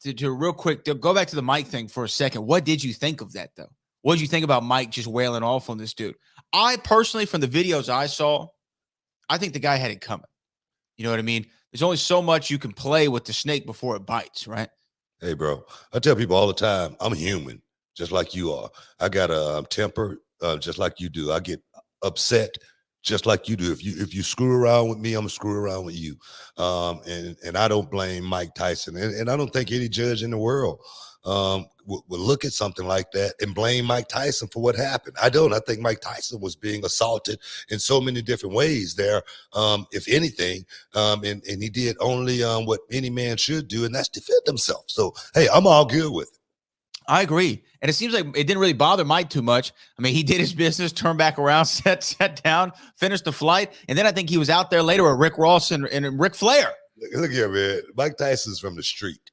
To real quick, to go back to the Mike thing for a second. What did you think of that, though? What did you think about Mike just wailing off on this dude? I personally, from the videos I saw, I think the guy had it coming. You know what I mean? There's only so much you can play with the snake before it bites, right? Hey, bro, I tell people all the time, I'm human, just like you are. I got a temper, just like you do. I get upset just like you do. If you screw around with me, I'm gonna screw around with you. And I don't blame Mike Tyson, and I don't think any judge in the world would look at something like that and blame Mike Tyson for what happened. I don't. I think Mike Tyson was being assaulted in so many different ways there, if anything, and he did only what any man should do, and that's defend himself. So, hey, I'm all good with it. I agree. And it seems like it didn't really bother Mike too much. I mean, he did his business, turned back around, sat down, finished the flight. And then I think he was out there later with Rick Ross and Ric Flair. Look here, man. Mike Tyson's from the street.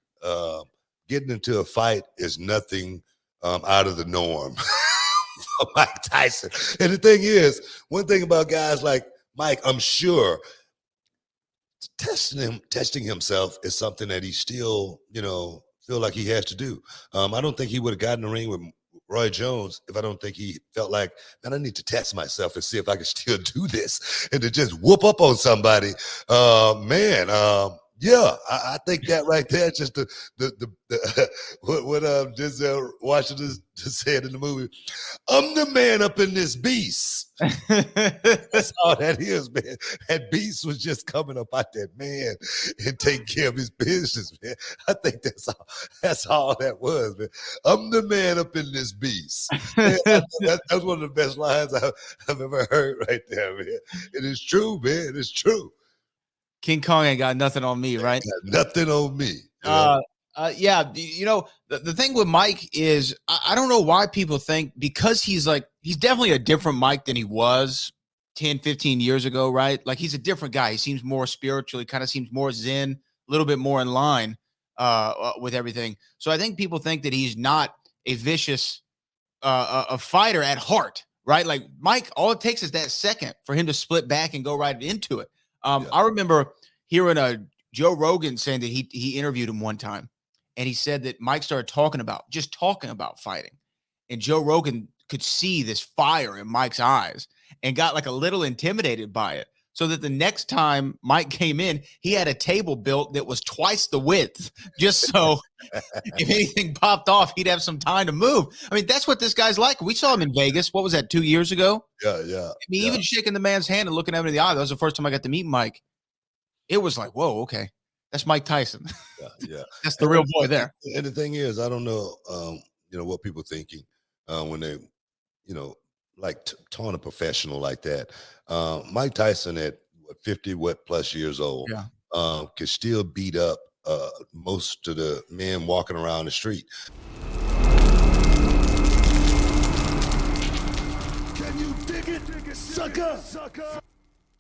Getting into a fight is nothing out of the norm for Mike Tyson. And the thing is, one thing about guys like Mike, I'm sure testing himself is something that he still, feel like he has to do. I don't think he would have gotten in the ring with Roy Jones if I don't think he felt like, man, I need to test myself and see if I can still do this, and to just whoop up on somebody. Yeah, I think that right there, just what Denzel Washington just said in the movie, I'm the man up in this beast. That's all that is, man. That beast was just coming up out that man and taking care of his business, man. I think that's all that was, man. I'm the man up in this beast. Man, that's one of the best lines I've ever heard right there, man. It is true, man. It's true. King Kong ain't got nothing on me, right? Nothing on me. Yeah. The thing with Mike is I don't know why people think, because he's definitely a different Mike than he was 10, 15 years ago, right? Like, he's a different guy. He seems more spiritual. He kind of seems more zen, a little bit more in line with everything. So I think people think that he's not a vicious a fighter at heart, right? Like, Mike, all it takes is that second for him to split back and go right into it. I remember hearing Joe Rogan saying that he interviewed him one time, and he said that Mike started talking about fighting, and Joe Rogan could see this fire in Mike's eyes and got like a little intimidated by it. So that the next time Mike came in, he had a table built that was twice the width, just so if anything popped off, he'd have some time to move. I mean, that's what this guy's like. We saw him in Vegas. What was that, 2 years ago? Yeah. I mean, even shaking the man's hand and looking at him in the eye. That was the first time I got to meet Mike. It was like, whoa, okay. That's Mike Tyson. Yeah. That's the real boy there. And the thing is, I don't know, what people thinking when they, like taunt a professional like that. Mike Tyson at 50 plus years old, could still beat up most of the men walking around the street. Can you dig it, sucker?